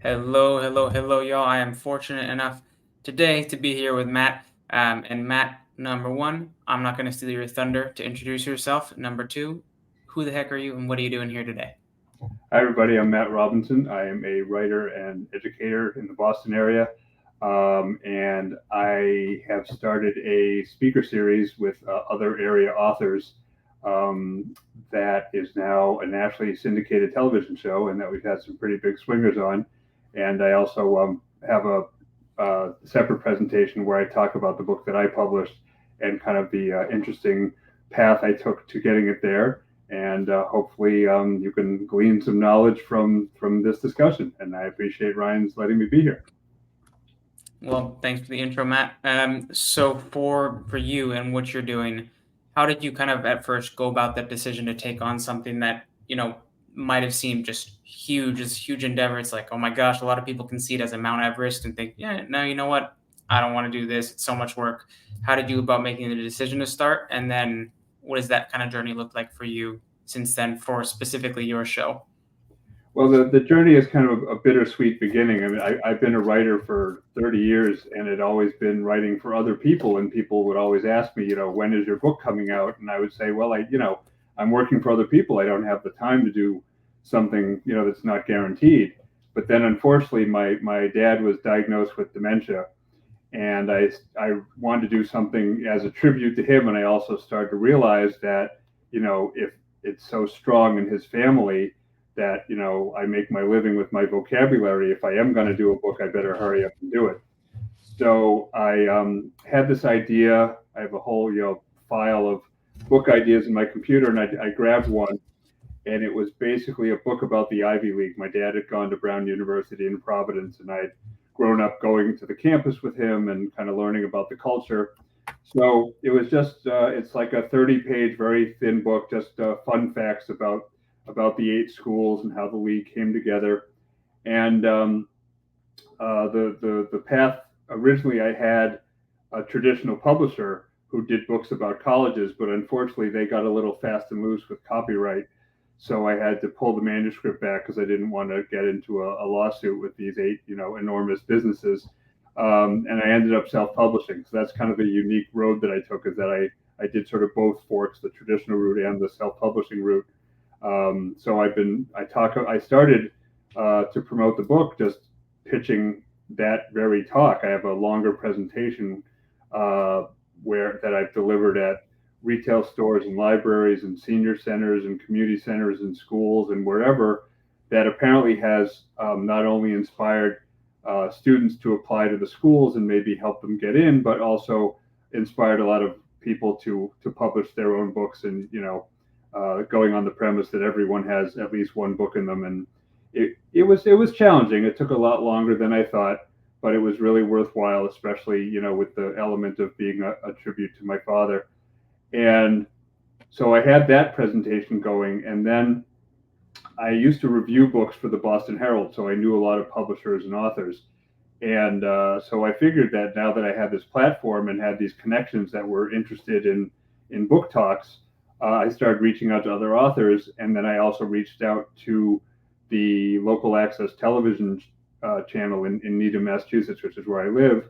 Hello, y'all. I am fortunate enough today to be here with Matt. And Matt, number one, I'm not going to steal your thunder to introduce yourself. Number two, who the heck are you and what are you doing here today? Hi, everybody. I'm Matt Robinson. I am a writer and educator in the Boston area. And I have started a speaker series with other area authors um, that is now a nationally syndicated television show, and that we've had some pretty big swingers on. And I also have a separate presentation where I talk about the book that I published and kind of the interesting path I took to getting it there, and hopefully you can glean some knowledge from this discussion. And I appreciate Ryan's letting me be here. Well, thanks for the intro, Matt. So for you and what you're doing, how did you kind of at first go about that decision to take on something that might have seemed just huge, this huge endeavor? It's like, oh my gosh, a lot of people can see it as a Mount Everest and think, yeah, no, you know what? I don't want to do this. It's so much work. How did you go about making the decision to start? And then what does that kind of journey look like for you since then for specifically your show? Well, the journey is kind of a bittersweet beginning. I mean, I've been a writer for 30 years, and had always been writing for other people. And people would always ask me, when is your book coming out? And I would say, well, I'm working for other people. I don't have the time to do something, that's not guaranteed. But then, unfortunately, my dad was diagnosed with dementia, and I wanted to do something as a tribute to him. And I also started to realize that, if it's so strong in his family that I make my living with my vocabulary. If I am going to do a book, I better hurry up and do it. So I had this idea. I have a whole file of book ideas in my computer, and I grabbed one, and it was basically a book about the Ivy League. My dad had gone to Brown University in Providence, and I'd grown up going to the campus with him and kind of learning about the culture. So it was just it's like a 30-page, very thin book, just fun facts about the 8 schools and how the league came together. And the path originally, I had a traditional publisher who did books about colleges, but unfortunately they got a little fast and loose with copyright. So I had to pull the manuscript back because I didn't want to get into a lawsuit with these 8, enormous businesses. And I ended up self-publishing. So that's kind of the unique road that I took, is that I did sort of both forks, the traditional route and the self-publishing route. I started to promote the book just pitching that very talk. I have a longer presentation uh, that I've delivered at retail stores and libraries and senior centers and community centers and schools and wherever, that apparently has not only inspired students to apply to the schools and maybe help them get in, but also inspired a lot of people to publish their own books, and going on the premise that everyone has at least one book in them. And it was challenging. It took a lot longer than I thought, but it was really worthwhile, especially with the element of being a tribute to my father. And so I had that presentation going, and then I used to review books for the Boston Herald, so I knew a lot of publishers and authors. And so I figured that now that I had this platform and had these connections that were interested in book talks, I started reaching out to other authors, and then I also reached out to the local access television channel in Needham, Massachusetts, which is where I live.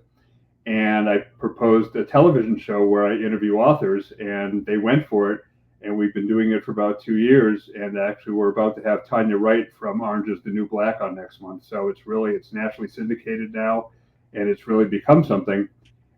And I proposed a television show where I interview authors, and they went for it. And we've been doing it for about 2 years, and actually we're about to have Tanya Wright from Orange Is the New Black on next month. So it's nationally syndicated now, and it's really become something.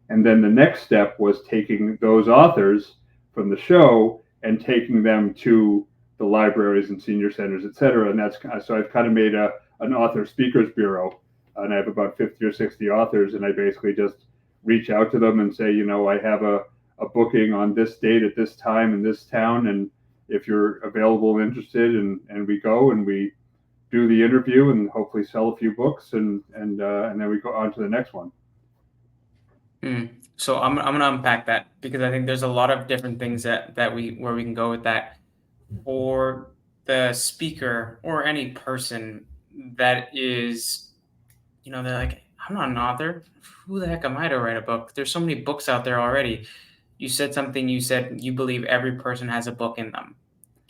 And then the next step was taking those authors from the show and taking them to the libraries and senior centers, et cetera. And that's so I've kind of made an author speakers bureau, and I have about 50 or 60 authors, and I basically just reach out to them and say, I have a booking on this date at this time in this town, and if you're available and interested, and we go and we do the interview and hopefully sell a few books, and then we go on to the next one. Hmm. So I'm gonna unpack that because I think there's a lot of different things that we can go with that. For the speaker or any person that is, they're like, I'm not an author. Who the heck am I to write a book? There's so many books out there already. You said you believe every person has a book in them.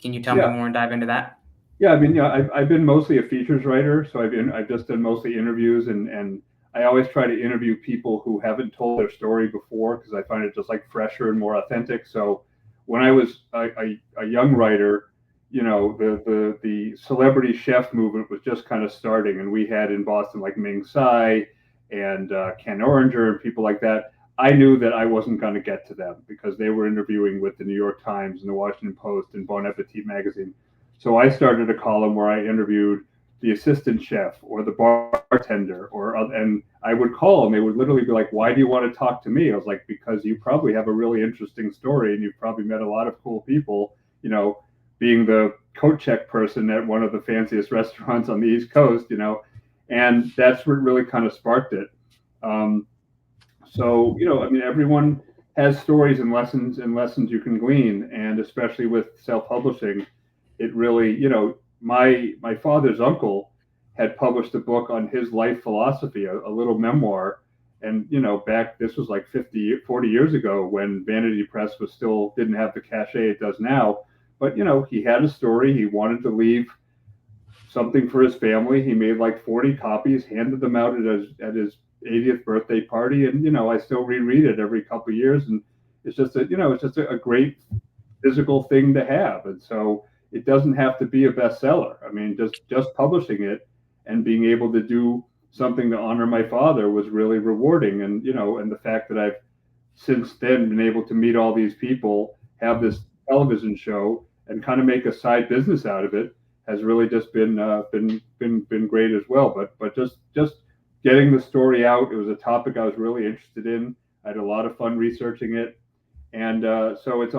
Can you tell me Yeah, more and dive into that? Yeah, I mean, yeah, I've been mostly a features writer, so I've just done mostly interviews, and I always try to interview people who haven't told their story before because I find it just like fresher and more authentic. So when I was a young writer, the celebrity chef movement was just kind of starting, and we had in Boston like Ming Tsai and Ken Oringer and people like that. I knew that I wasn't going to get to them because they were interviewing with the New York Times and the Washington Post and Bon Appetit magazine. So I started a column where I interviewed the assistant chef or the bartender, and I would call and they would literally be like, "Why do you want to talk to me?" I was like, "Because you probably have a really interesting story and you've probably met a lot of cool people, being the coat check person at one of the fanciest restaurants on the East Coast, and that's what really kind of sparked it. Um, so, I mean, everyone has stories and lessons you can glean, and especially with self-publishing, it really, my father's uncle had published a book on his life philosophy, a little memoir, and back this was like 50, 40 years ago when Vanity Press was still didn't have the cachet it does now, but he had a story, he wanted to leave something for his family. He made like 40 copies, handed them out at his 80th birthday party, and I still reread it every couple of years, and it's just a great physical thing to have, and so it doesn't have to be a bestseller. I mean, just publishing it and being able to do something to honor my father was really rewarding, and the fact that I've since then been able to meet all these people, have this television show, and kind of make a side business out of it has really just been great as well. But just getting the story out, it was a topic I was really interested in. I had a lot of fun researching it, and so it's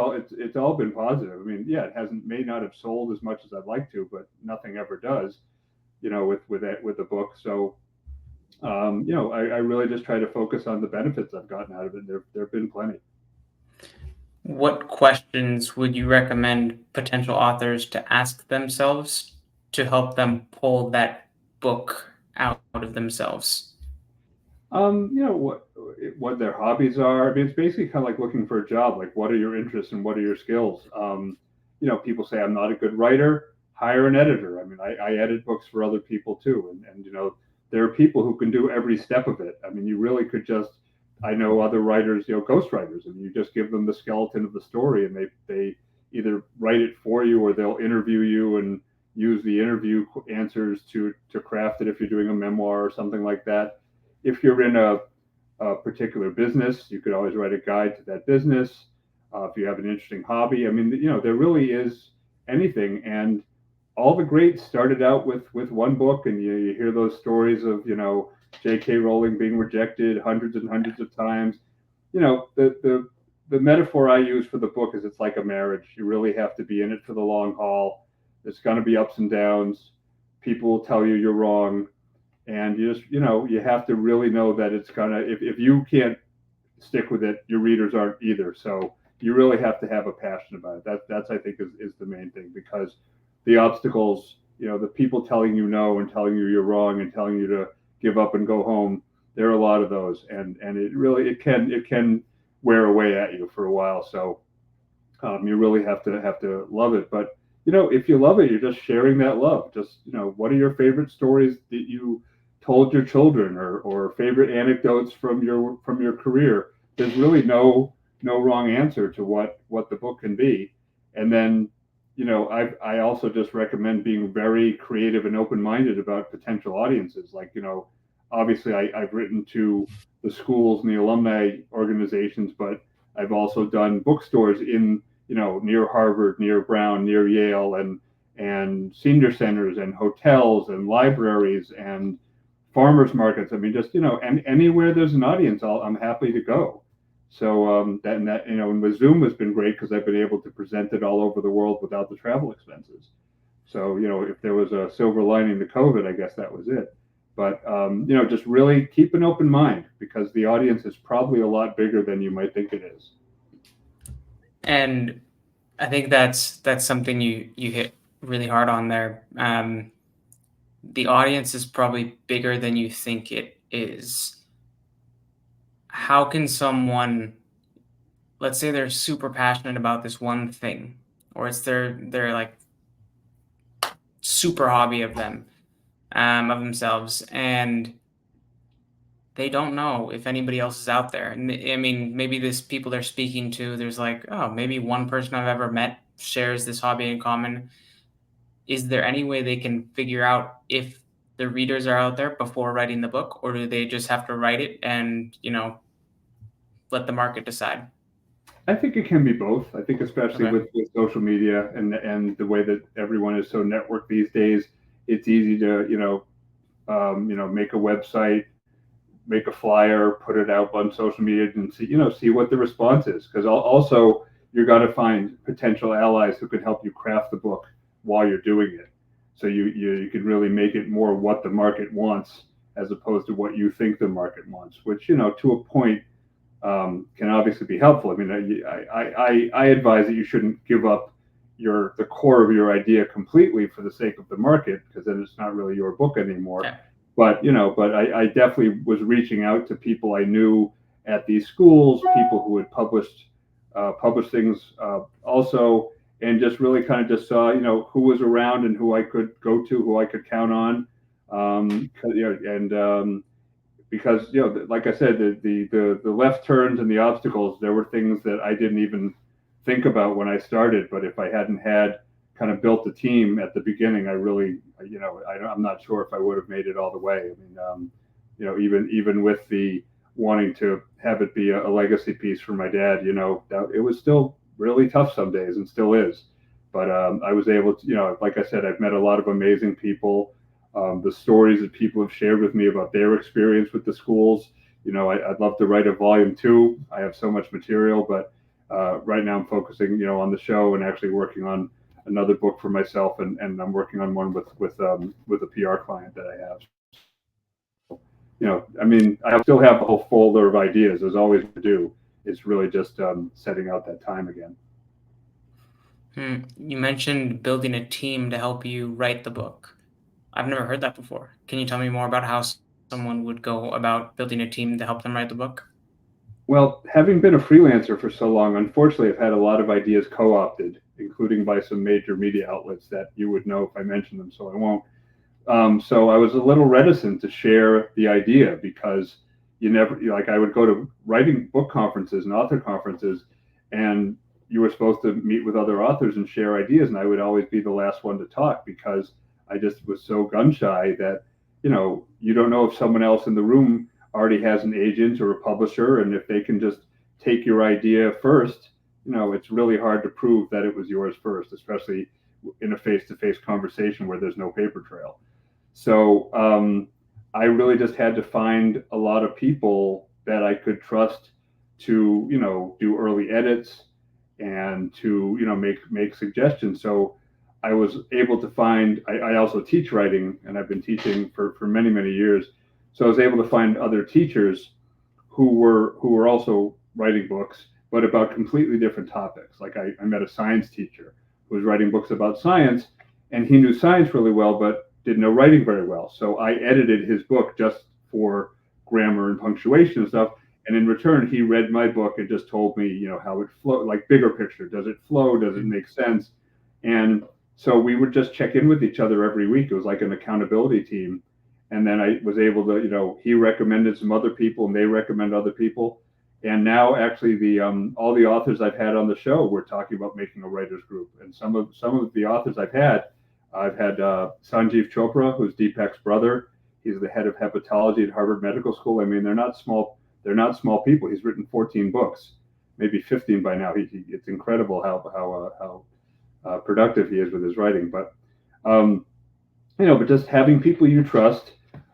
all been positive. I mean, yeah, it hasn't may not have sold as much as I'd like to, but nothing ever does, with the book. So I really just try to focus on the benefits I've gotten out of it. There've been plenty. What questions would you recommend potential authors to ask themselves to help them pull that book out of themselves? What their hobbies are. I mean, it's basically kind of like looking for a job. Like, what are your interests and what are your skills? People say I'm not a good writer. Hire an editor. I mean, I edit books for other people too, and there are people who can do every step of it. I mean, you really could just. I know other writers, ghost writers, and you just give them the skeleton of the story, and they either write it for you or they'll interview you and use the interview answers to craft it if you're doing a memoir or something like that. If you're in a particular business, you could always write a guide to that business. If you have an interesting hobby, I mean, there really is anything. And all the greats started out with one book, and you hear those stories of J.K. Rowling being rejected hundreds and hundreds of times. The metaphor I use for the book is it's like a marriage. You really have to be in it for the long haul. There's going to be ups and downs. People will tell you you're wrong, and you have to really know that it's gonna if you can't stick with it, your readers aren't either. So you really have to have a passion about it. That's I think is the main thing, because the obstacles, the people telling you no and telling you you're wrong and telling you to give up and go home, there are a lot of those, and it can wear away at you for a while. So you really have to love it. But if you love it, you're just sharing that love. Just what are your favorite stories that you told your children, or favorite anecdotes from your career? There's really no wrong answer to what the book can be. And then I also just recommend being very creative and open minded about potential audiences. Like obviously I've written to the schools and the alumni organizations, but I've also done bookstores in near Harvard, near Brown, near Yale, and senior centers and hotels and libraries and farmers markets. I mean, just and anywhere there's an audience, I'm happy to go. So and with Zoom has been great because I've been able to present it all over the world without the travel expenses. So if there was a silver lining to COVID, I guess that was it. But just really keep an open mind, because the audience is probably a lot bigger than you might think it is. And I think that's something you hit really hard on there. The audience is probably bigger than you think it is. How can someone, let's say they're super passionate about this one thing, or it's their like super hobby of them, of themselves, and they don't know if anybody else is out there. And I mean, maybe this people they're speaking to, there's like, oh, maybe one person I've ever met shares this hobby in common. Is there any way they can figure out if the readers are out there before writing the book, or do they just have to write it and, let the market decide? I think it can be both. I think especially Okay. with social media and the way that everyone is so networked these days, it's easy to make a website, make a flyer, put it out on social media, and see what the response is. Because also you're going to find potential allies who can help you craft the book while you're doing it. So you can really make it more what the market wants as opposed to what you think the market wants, which to a point can obviously be helpful. I mean, I advise that you shouldn't give up the core of your idea completely for the sake of the market, because then it's not really your book anymore. Yeah. But I definitely was reaching out to people I knew at these schools, people who had published things also, and just really kind of just saw who was around and who I could go to, who I could count on, and because like I said, the left turns and the obstacles, there were things that I didn't even think about when I started. But if I hadn't had kind of built the team at the beginning, I really, I'm not sure if I would have made it all the way. I mean, even with the wanting to have it be a legacy piece for my dad, that it was still really tough some days and still is. But I was able to, like I said, I've met a lot of amazing people. The stories that people have shared with me about their experience with the schools. I'd love to write a volume two. I have so much material, but right now I'm focusing, on the show and actually working on another book for myself, and I'm working on one with a PR client that I have. I mean, I still have a whole folder of ideas, as always to do. It's really just setting out that time again. You mentioned building a team to help you write the book. I've never heard that before. Can you tell me more about how someone would go about building a team to help them write the book? Well, having been a freelancer for so long, unfortunately, I've had a lot of ideas co-opted, including by some major media outlets that you would know if I mentioned them, so I won't. So I was a little reticent to share the idea because like I would go to writing book conferences and author conferences, and you were supposed to meet with other authors and share ideas, and I would always be the last one to talk because I just was so gun shy that you don't know if someone else in the room already has an agent or a publisher, and if they can just take your idea first, it's really hard to prove that it was yours first, especially in a face-to-face conversation where there's no paper trail. So I really just had to find a lot of people that I could trust to, do early edits and to, make suggestions. So I was able to find. I also teach writing, and I've been teaching for many many years. So I was able to find other teachers who were also writing books, but about completely different topics. Like I met a science teacher who was writing books about science, and he knew science really well, but didn't know writing very well. So I edited his book just for grammar and punctuation and stuff. And in return, he read my book and just told me, how it flowed, like bigger picture. Does it flow? Does it Mm. make sense? And so we would just check in with each other every week. It was like an accountability team. And then I was able to, he recommended some other people and they recommend other people. And now actually all the authors I've had on the show, we're talking about making a writers group. And some of the authors I've had Sanjeev Chopra, who's Deepak's brother. He's the head of hepatology at Harvard Medical School. I mean, they're not small. They're not small people. He's written 14 books, maybe 15 by now. It's incredible how productive he is with his writing. Um, but just having people you trust.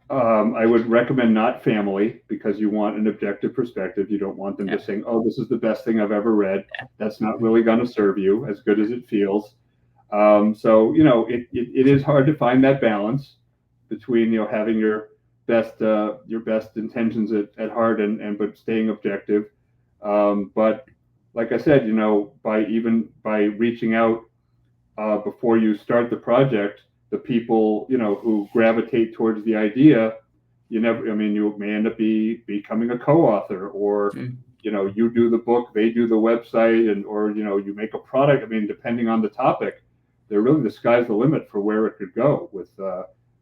I would recommend not family because you want an objective perspective. You don't want them Yeah. just saying, "Oh, this is the best thing I've ever read." That's not really going to serve you as good as it feels. So it is hard to find that balance between having your best intentions at heart and but staying objective. But like I said, by reaching out before you start the project, the people who gravitate towards the idea, I mean, you may end up becoming a co-author, or Mm. you do the book, they do the website, and or you make a product. I mean, depending on the topic, they're really, the sky's the limit for where it could go with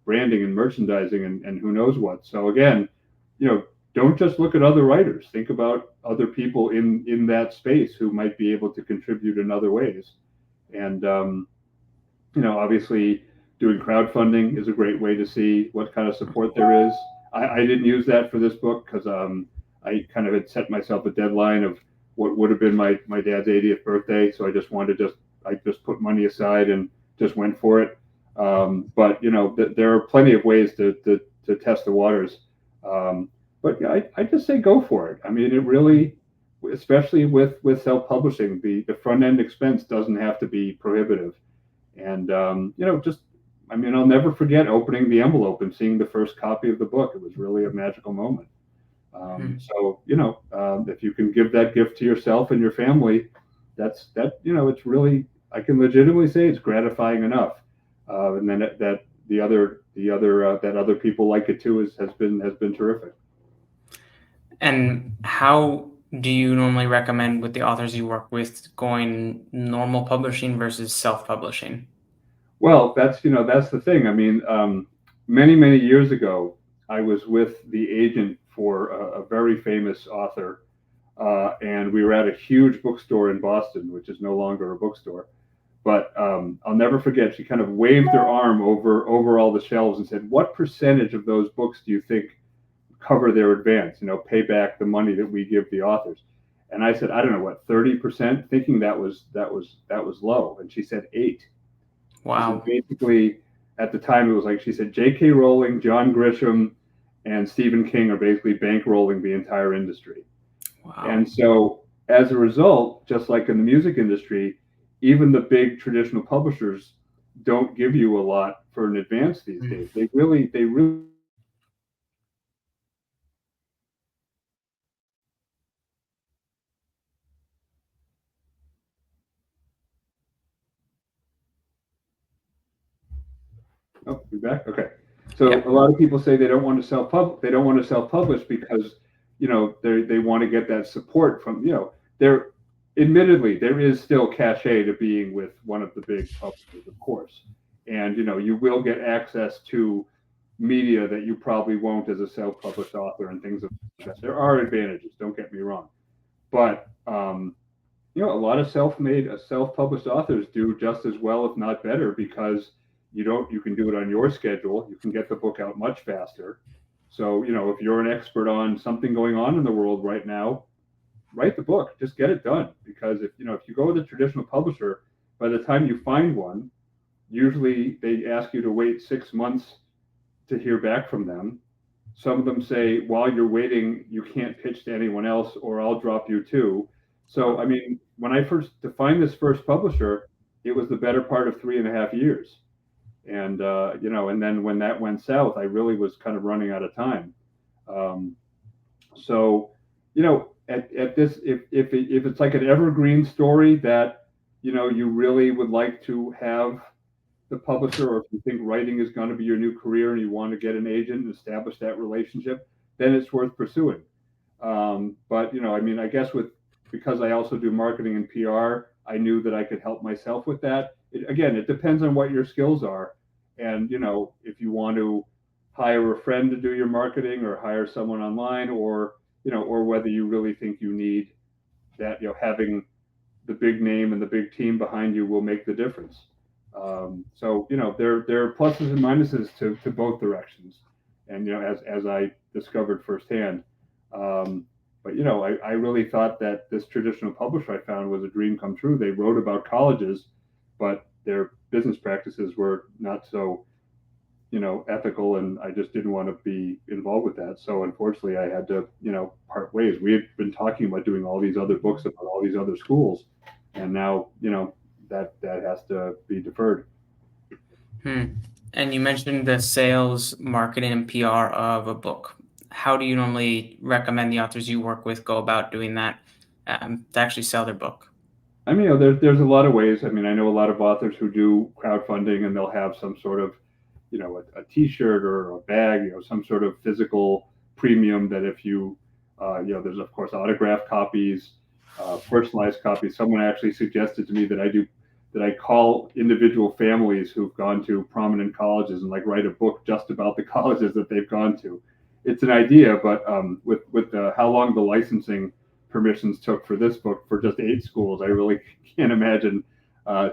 branding and merchandising and who knows what. So again, you know, don't just look at other writers. Think about other people in that space who might be able to contribute in other ways. And you know, obviously, doing crowdfunding is a great way to see what kind of support there is. I didn't use that for this book because I kind of had set myself a deadline of what would have been my dad's 80th birthday, so I just wanted to just I just put money aside and just went for it. But you know, there are plenty of ways to test the waters. Um, but yeah, I just say go for it. I mean, it really, especially with self publishing, the front end expense doesn't have to be prohibitive. And you know, just I mean, I'll never forget opening the envelope and seeing the first copy of the book. It was really a magical moment. Hmm. So you know, if you can give that gift to yourself and your family, that you know, it's really, I can legitimately say it's gratifying enough. And then that the other that other people like it too has been terrific. And how do you normally recommend with the authors you work with going normal publishing versus self-publishing? Well, that's, you know, that's the thing. I mean, many years ago, I was with the agent for a very famous author, and we were at a huge bookstore in Boston, which is no longer a bookstore. But I'll never forget. She kind of waved her arm over all the shelves and said, "What percentage of those books do you think cover their advance? You know, pay back the money that we give the authors?" And I said, "I don't know, what, 30%," thinking that was low. And she said 8. She said Wow. basically at the time it was like she said J.K. Rowling, John Grisham, and Stephen King are basically bankrolling the entire industry. Wow. And so as a result, just like in the music industry, even the big traditional publishers don't give you a lot for an advance these Mm. days. They really. Oh, you back? Okay. So Yeah. a lot of people say they don't want to self-publish because, you know, they want to get that support from, you know, there admittedly there is still cachet to being with one of the big publishers, of course. And you know, you will get access to media that you probably won't as a self-published author and things like that. There are advantages, don't get me wrong. But you know, a lot of self-published authors do just as well, if not better, because you can do it on your schedule. You can get the book out much faster. So, you know, if you're an expert on something going on in the world right now, write the book. Just get it done. Because if, you know, if you go with a traditional publisher, by the time you find one, usually they ask you to wait 6 months to hear back from them. Some of them say, while you're waiting, you can't pitch to anyone else, or I'll drop you too. So, I Wow. mean, when I first defined this first publisher, it was the better part of 3.5 years. And, you know, and then when that went south, I really was kind of running out of time. Um, so, you know, at this, if it's like an evergreen story that, you know, you really would like to have the publisher, or if you think writing is going to be your new career and you want to get an agent and establish that relationship, then it's worth pursuing. But you know, I mean, I guess with because I also do marketing and PR, I knew that I could help myself with that. Again, it depends on what your skills are, and you know, if you want to hire a friend to do your marketing or hire someone online, or you know, or whether you really think you need that, you know, having the big name and the big team behind you will make the difference. So you know, there are pluses and minuses to both directions, and you know, as I discovered firsthand. Um, but you know, I really thought that this traditional publisher I found was a dream come true. They wrote about colleges, but their business practices were not so, you know, ethical, and I just didn't want to be involved with that. So unfortunately, I had to, you know, part ways. We had been talking about doing all these other books about all these other schools, and now, you know, that has to be deferred. Hmm. And you mentioned the sales, marketing, and PR of a book. How do you normally recommend the authors you work with go about doing that to actually sell their book? I mean, you know, there's a lot of ways. I mean, I know a lot of authors who do crowdfunding, and they'll have some sort of, you know, a T-shirt or a bag, you know, some sort of physical premium that if you, you know, there's of course autographed copies, personalized copies. Someone actually suggested to me that I do that I call individual families who've gone to prominent colleges and like write a book just about the colleges that they've gone to. It's an idea, but with how long the licensing permissions took for this book for just 8 schools, I really can't imagine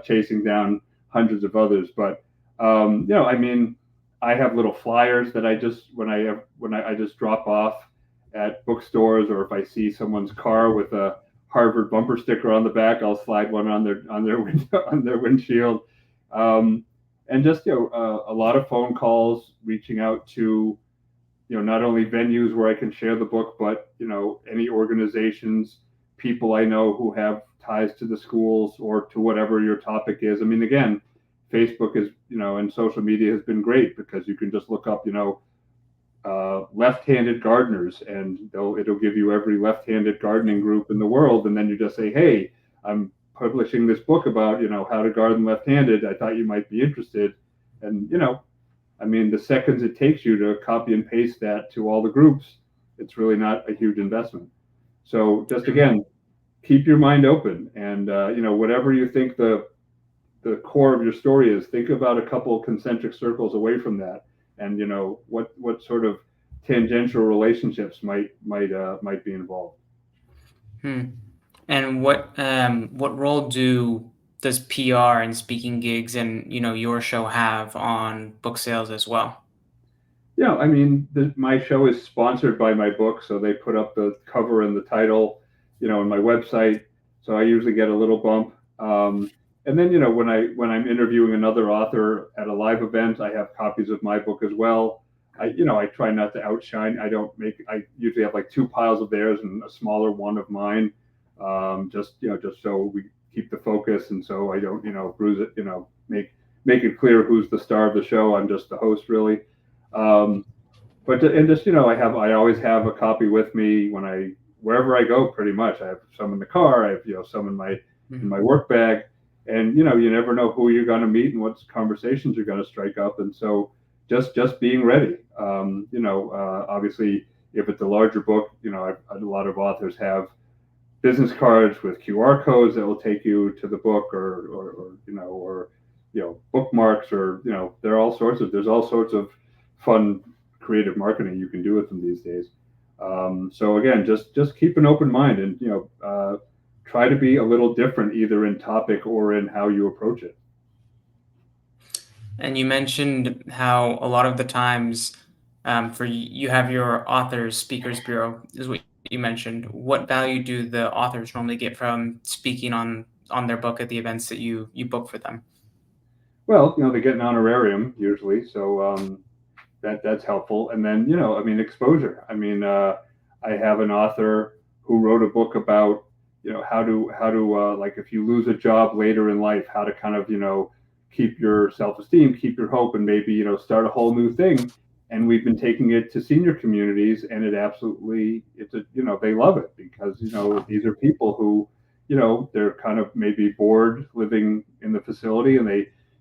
chasing down hundreds of others. But I mean, I have little flyers that I just I just drop off at bookstores, or if I see someone's car with a Harvard bumper sticker on the back, I'll slide one on their window, on their windshield. Um, and just a lot of phone calls, reaching out to not only venues where I can share the book, but any organizations, people I know who have ties to the schools or to whatever your topic is. I mean, again, Facebook is and social media has been great because you can just look up left-handed gardeners, and it'll give you every left-handed gardening group in the world, and then you just say, hey, I'm publishing this book about how to garden left-handed. I thought you might be interested, and I mean, the seconds it takes you to copy and paste that to all the groups, it's really not a huge investment. So just again, keep your mind open, and whatever you think the core of your story is, think about a couple concentric circles away from that, and what sort of tangential relationships might be involved. Hmm. And what role does PR and speaking gigs and your show have on book sales as well? Yeah, I mean, my show is sponsored by my book, so they put up the cover and the title, on my website. So I usually get a little bump. And then, when I'm interviewing another author at a live event, I have copies of my book as well. I try not to outshine. I usually have like two piles of theirs and a smaller one of mine, just so we keep the focus, and so I don't, bruise it, make it clear who's the star of the show. I'm just the host, really. Um, and just I always have a copy with me when I wherever I go. Pretty much, I have some in the car. I have some in my Mhm. work bag, and you never know who you're going to meet and what conversations you're going to strike up. And so just being ready. Obviously, if it's a larger book, a lot of authors have business cards with QR codes that will take you to the book, or bookmarks, or there's all sorts of fun creative marketing you can do with them these days. So again, just keep an open mind, and try to be a little different either in topic or in how you approach it. And you mentioned how a lot of the times, you have your authors speakers bureau is what you mentioned. What value do the authors normally get from speaking on their book at the events that you book for them? Well, they get an honorarium usually, so that's helpful. And then I mean, exposure. I mean, I have an author who wrote a book about how to like, if you lose a job later in life, how to kind of keep your self-esteem, keep your hope, and maybe start a whole new thing. And we've been taking it to senior communities, and it's a they love it, because these are people who they're kind of maybe bored living in the facility, and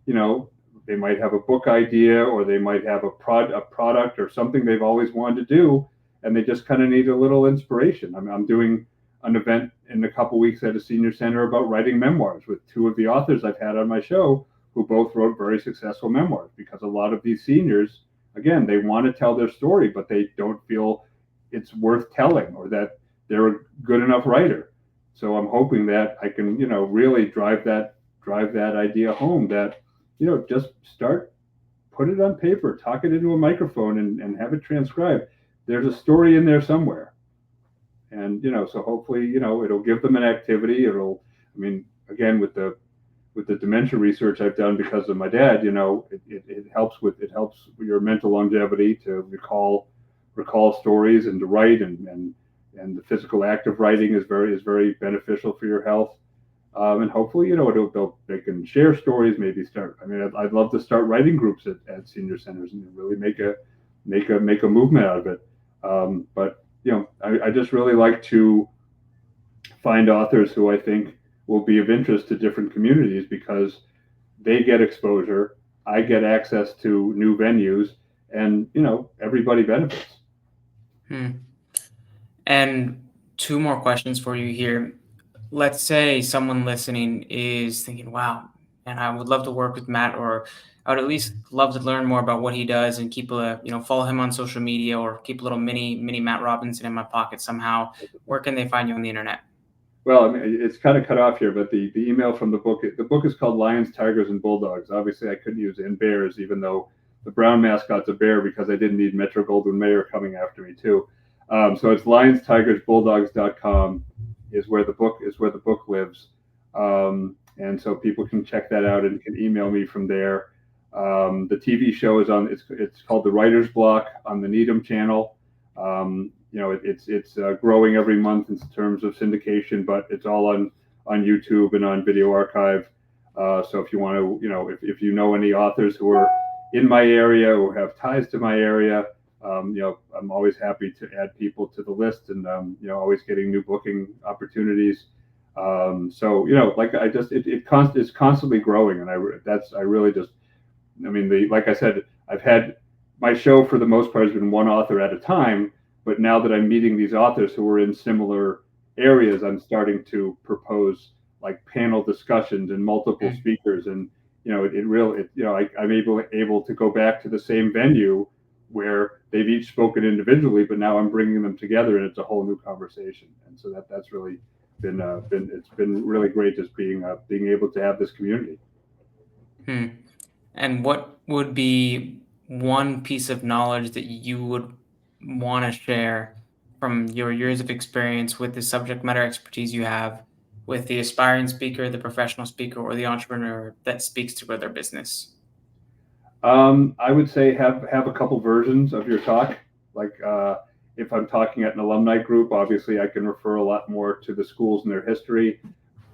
you know they might have a book idea, or they might have a product or something they've always wanted to do, and they just kind of need a little inspiration. I'm doing an event in a couple weeks at a senior center about writing memoirs with two of the authors I've had on my show, who both wrote very successful memoirs, because a lot of these seniors, again, they want to tell their story, but they don't feel it's worth telling, or that they're a good enough writer. So I'm hoping that I can really drive that idea home, that just start, put it on paper, talk it into a microphone, and have it transcribed. There's a story in there somewhere. And so hopefully it'll give them an activity. I mean, again, with the dementia research I've done because of my dad, it helps with your mental longevity, to recall stories, and to write, and the physical act of writing is very beneficial for your health. And hopefully, they can share stories. Maybe start. I mean, I'd love to start writing groups at senior centers, and really make a movement out of it. But I just really like to find authors who I think will be of interest to different communities, because they get exposure, I get access to new venues, and everybody benefits. Hmm. And two more questions for you here. Let's say someone listening is thinking, wow, and I would love to work with Matt, or I would at least love to learn more about what he does and keep a follow him on social media, or keep a little mini Matt Robinson in my pocket somehow. Where can they find you on the internet? Well, I mean, it's kind of cut off here, but the email from the book is called Lions, Tigers, and Bulldogs. Obviously, I couldn't use and Bears, even though the brown mascot's a bear, because I didn't need Metro Goldwyn Mayer coming after me too. So it's Lions, Tigers, Bulldogs.com is where the book lives, and so people can check that out and can email me from there. The TV show is on. It's called The Writer's Block on the Needham channel. It's growing every month in terms of syndication, but it's all on YouTube and on Video Archive. So if you want to, if you know any authors who are in my area or have ties to my area, I'm always happy to add people to the list, and always getting new booking opportunities. Like I just it's constantly growing, and I really just, I mean, like I said, I've had my show for the most part has been one author at a time, but now that I'm meeting these authors who are in similar areas, I'm starting to propose like panel discussions and multiple Mm, speakers, and I'm able to go back to the same venue where they've each spoken individually, but now I'm bringing them together, and it's a whole new conversation, and so that's really been it's been really great just being able to have this community. hmm. And what would be one piece of knowledge that you would want to share from your years of experience with the subject matter expertise you have with the aspiring speaker, the professional speaker, or the entrepreneur that speaks to their business? I would say have a couple versions of your talk. Like if I'm talking at an alumni group, obviously I can refer a lot more to the schools and their history.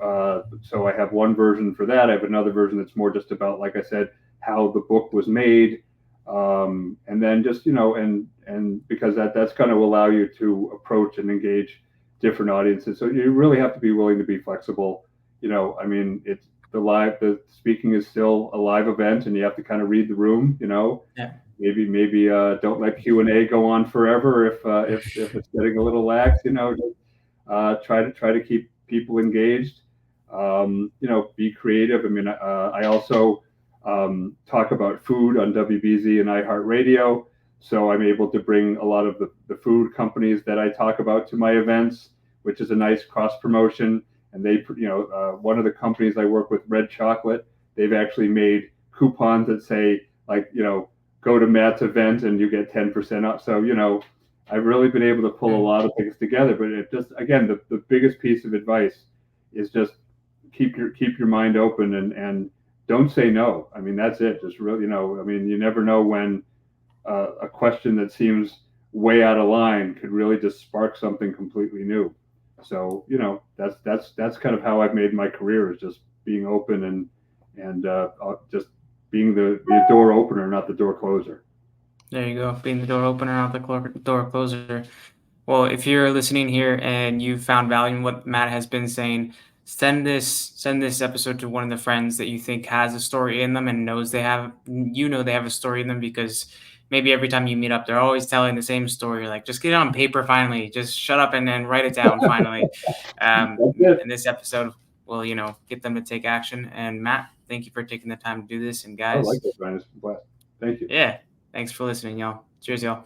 So I have one version for that. I have another version that's more just about, like I said, how the book was made, and then just and because that's going to allow you to approach and engage different audiences. So you really have to be willing to be flexible. I mean, the speaking is still a live event, and you have to kind of read the room. Yeah. Maybe don't let Q&A go on forever if it's getting a little lax. Try to keep people engaged. Be creative. I mean, I also talk about food on WBZ and iHeartRadio, so I'm able to bring a lot of the food companies that I talk about to my events, which is a nice cross promotion. And one of the companies I work with, Red Chocolate, they've actually made coupons that say like, go to Matt's event and you get 10% off. So I've really been able to pull a Mm, lot of things together. But it just, again, the biggest piece of advice is just keep your mind open, and don't say no. I mean, that's it. Just really, I mean, you never know when a question that seems way out of line could really just spark something completely new. So that's kind of how I've made my career, is just being open, and just being the door opener, not the door closer. there you go. Being the door opener, not the door closer. Well, if you're listening here and you found value in what Matt has been saying, send this episode to one of the friends that you think has a story in them and knows they have a story in them, because maybe every time you meet up, they're always telling the same story. You're like, just get it on paper finally. Just shut up and then write it down finally. That's it. And this episode will, get them to take action. And Matt, thank you for taking the time to do this. And I like guys, that, Brian. It's a blast. Thank you. yeah, thanks for listening, y'all. Cheers, y'all.